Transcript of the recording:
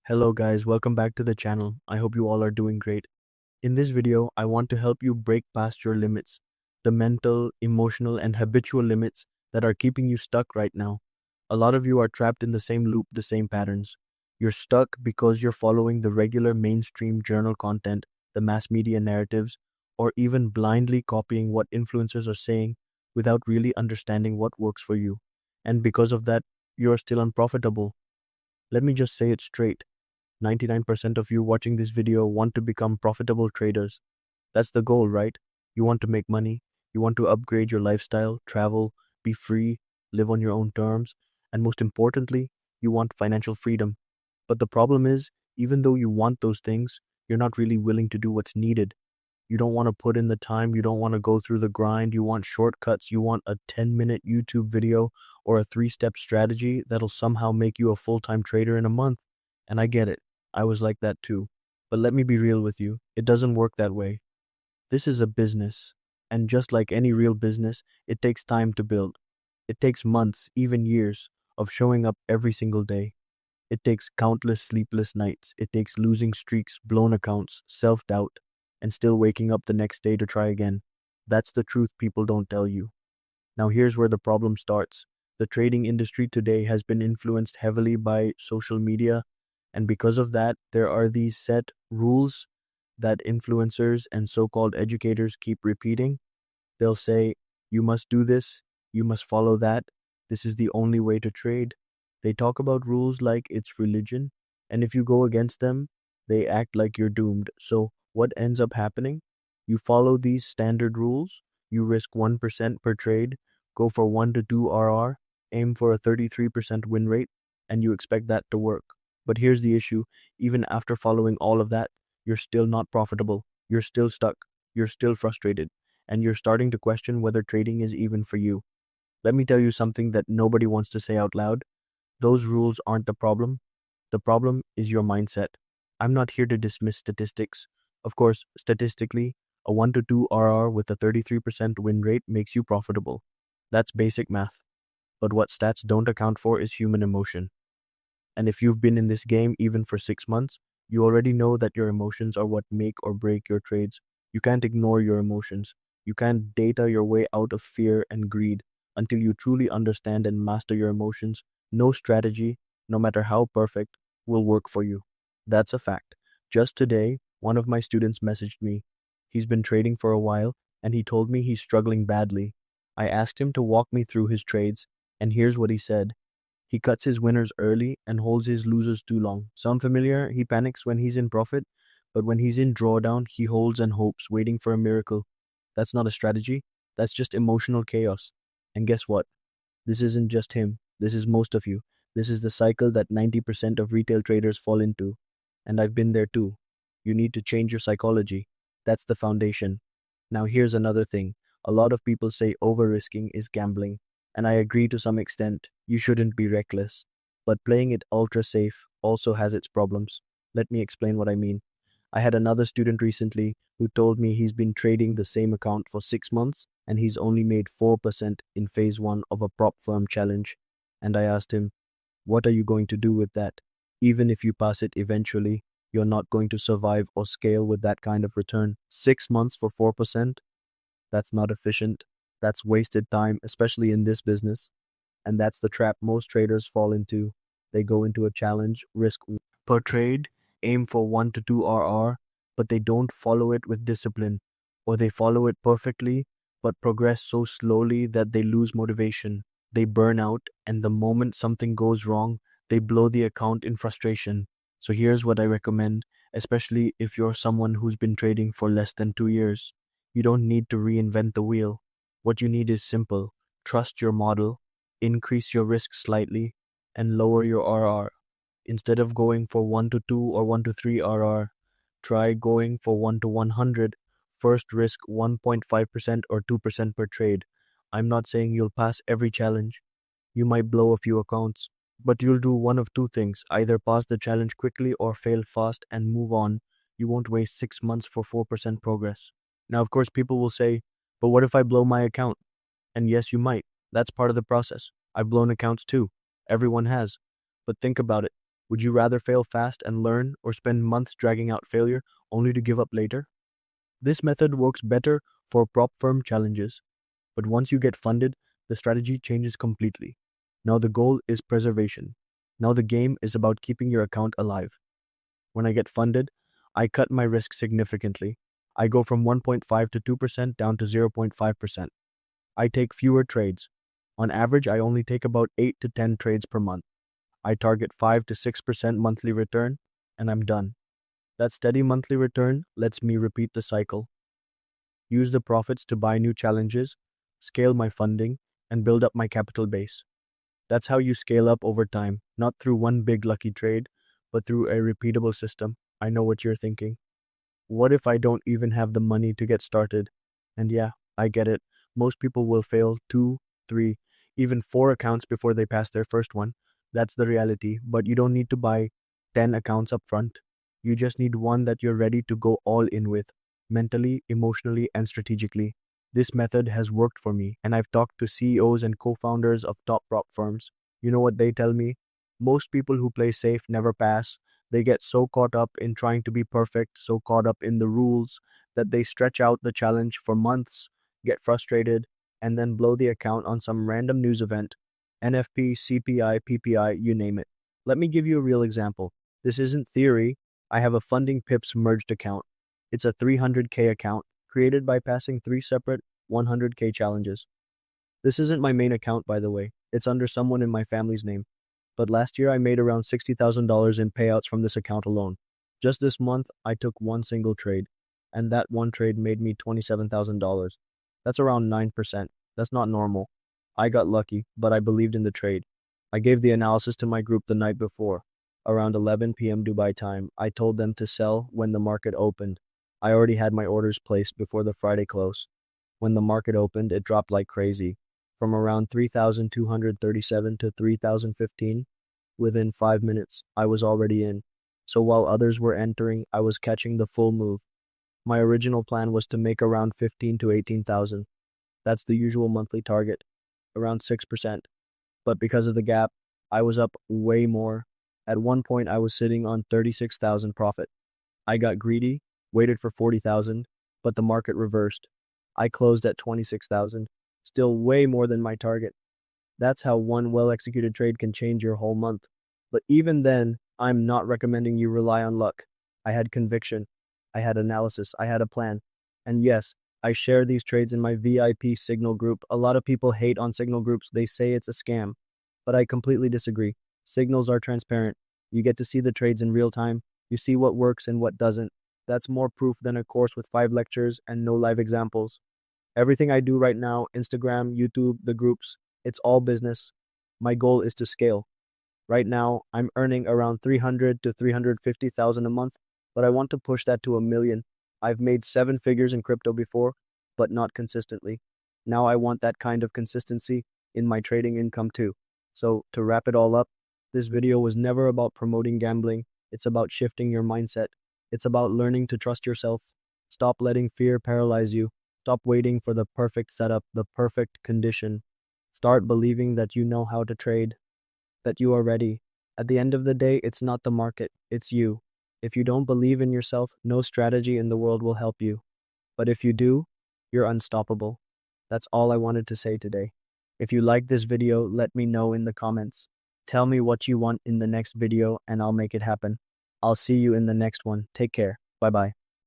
Hello guys, welcome back to the channel. I hope you all are doing great. In this video, I want to help you break past your limits, the mental, emotional, and habitual limits that are keeping you stuck right now. A lot of you are trapped in the same loop, the same patterns. You're stuck because you're following the regular mainstream journal content, the mass media narratives, or even blindly copying what influencers are saying without really understanding what works for you. And because of that, you're still unprofitable. Let me just say it straight. 99% of you watching this video want to become profitable traders. That's the goal, right? You want to make money, you want to upgrade your lifestyle, travel, be free, live on your own terms, and most importantly, you want financial freedom. But the problem is, even though you want those things, you're not really willing to do what's needed. You don't want to put in the time, you don't want to go through the grind, you want shortcuts, you want a 10-minute YouTube video or a 3-step strategy that'll somehow make you a full-time trader in a month. And I get it. I was like that too. But let me be real with you. It doesn't work that way. This is a business. And just like any real business, it takes time to build. It takes months, even years, of showing up every single day. It takes countless sleepless nights. It takes losing streaks, blown accounts, self-doubt, and still waking up the next day to try again. That's the truth people don't tell you. Now here's where the problem starts. The trading industry today has been influenced heavily by social media, and because of that, there are these set rules that influencers and so-called educators keep repeating. They'll say, you must do this, you must follow that, this is the only way to trade. They talk about rules like it's religion, and if you go against them, they act like you're doomed. So what ends up happening? You follow these standard rules, you risk 1% per trade, go for 1 to 2 RR, aim for a 33% win rate, and you expect that to work. But here's the issue, even after following all of that, you're still not profitable, you're still stuck, you're still frustrated, and you're starting to question whether trading is even for you. Let me tell you something that nobody wants to say out loud. Those rules aren't the problem. The problem is your mindset. I'm not here to dismiss statistics. Of course, statistically, a 1 to 2 RR with a 33% win rate makes you profitable. That's basic math. But what stats don't account for is human emotion. And if you've been in this game even for 6 months, you already know that your emotions are what make or break your trades. You can't ignore your emotions. You can't data your way out of fear and greed. Until you truly understand and master your emotions, no strategy, no matter how perfect, will work for you. That's a fact. Just today, one of my students messaged me. He's been trading for a while, and he told me he's struggling badly. I asked him to walk me through his trades, and here's what he said. He cuts his winners early and holds his losers too long. Sound familiar? He panics when he's in profit, but when he's in drawdown, he holds and hopes, waiting for a miracle. That's not a strategy. That's just emotional chaos. And guess what? This isn't just him. This is most of you. This is the cycle that 90% of retail traders fall into. And I've been there too. You need to change your psychology. That's the foundation. Now here's another thing. A lot of people say over-risking is gambling. And I agree to some extent. You shouldn't be reckless. But playing it ultra safe also has its problems. Let me explain what I mean. I had another student recently who told me he's been trading the same account for 6 months and he's only made 4% in phase 1 of a prop firm challenge. And I asked him, what are you going to do with that? Even if you pass it eventually, you're not going to survive or scale with that kind of return. 6 months for 4%? That's not efficient. That's wasted time, especially in this business. And that's the trap most traders fall into. They go into a challenge, risk per trade, aim for 1 to 2 RR, but they don't follow it with discipline, or they follow it perfectly, but progress so slowly that they lose motivation. They burn out, and the moment something goes wrong, they blow the account in frustration. So here's what I recommend, especially if you're someone who's been trading for less than 2 years. You don't need to reinvent the wheel. What you need is simple. Trust your model, increase your risk slightly, and lower your RR. Instead of going for 1 to 2 or 1 to 3 RR, try going for 1 to 100. First risk 1.5% or 2% per trade. I'm not saying you'll pass every challenge. You might blow a few accounts, but you'll do one of two things. Either pass the challenge quickly or fail fast and move on. You won't waste 6 months for 4% progress. Now, of course, people will say, but what if I blow my account? And yes, you might. That's part of the process. I've blown accounts too. Everyone has. But think about it. Would you rather fail fast and learn or spend months dragging out failure only to give up later? This method works better for prop firm challenges, but once you get funded, the strategy changes completely. Now the goal is preservation. Now the game is about keeping your account alive. When I get funded, I cut my risk significantly. I go from 1.5 to 2% down to 0.5%. I take fewer trades. On average, I only take about 8 to 10 trades per month. I target 5 to 6% monthly return, and I'm done. That steady monthly return lets me repeat the cycle. Use the profits to buy new challenges, scale my funding, and build up my capital base. That's how you scale up over time, not through one big lucky trade, but through a repeatable system. I know what you're thinking. What if I don't even have the money to get started? And yeah, I get it. Most people will fail 2, 3, even 4 accounts before they pass their first one. That's the reality, but you don't need to buy 10 accounts up front. You just need one that you're ready to go all in with, mentally, emotionally, and strategically. This method has worked for me, and I've talked to CEOs and co-founders of top prop firms. You know what they tell me? Most people who play safe never pass. They get so caught up in trying to be perfect, so caught up in the rules, that they stretch out the challenge for months, get frustrated, and then blow the account on some random news event. NFP, CPI, PPI, you name it. Let me give you a real example. This isn't theory. I have a funding PIPS merged account. It's a 300K account created by passing 3 separate 100K challenges. This isn't my main account, by the way. It's under someone in my family's name. But last year I made around $60,000 in payouts from this account alone. Just this month, I took one single trade, and that one trade made me $27,000. That's around 9%. That's not normal. I got lucky, but I believed in the trade. I gave the analysis to my group the night before. Around 11 p.m. Dubai time, I told them to sell when the market opened. I already had my orders placed before the Friday close. When the market opened, it dropped like crazy. From around 3,237 to 3,015, within 5 minutes, I was already in. So while others were entering, I was catching the full move. My original plan was to make around 15 to 18,000. That's the usual monthly target, around 6%. But because of the gap, I was up way more. At one point, I was sitting on 36,000 profit. I got greedy, waited for 40,000, but the market reversed. I closed at 26,000, still way more than my target. That's how one well-executed trade can change your whole month. But even then, I'm not recommending you rely on luck. I had conviction. I had analysis. I had a plan. And yes, I share these trades in my VIP Signal group. A lot of people hate on Signal groups. They say it's a scam. But I completely disagree. Signals are transparent. You get to see the trades in real time. You see what works and what doesn't. That's more proof than a course with 5 lectures and no live examples. Everything I do right now, Instagram, YouTube, the groups, it's all business. My goal is to scale. Right now, I'm earning around 300 to 350,000 a month, but I want to push that to 1 million. I've made 7 figures in crypto before, but not consistently. Now I want that kind of consistency in my trading income too. So to wrap it all up, this video was never about promoting gambling. It's about shifting your mindset. It's about learning to trust yourself. Stop letting fear paralyze you. Stop waiting for the perfect setup, the perfect condition. Start believing that you know how to trade, that you are ready. At the end of the day, it's not the market, it's you. If you don't believe in yourself, no strategy in the world will help you. But if you do, you're unstoppable. That's all I wanted to say today. If you like this video, let me know in the comments. Tell me what you want in the next video and I'll make it happen. I'll see you in the next one. Take care. Bye-bye.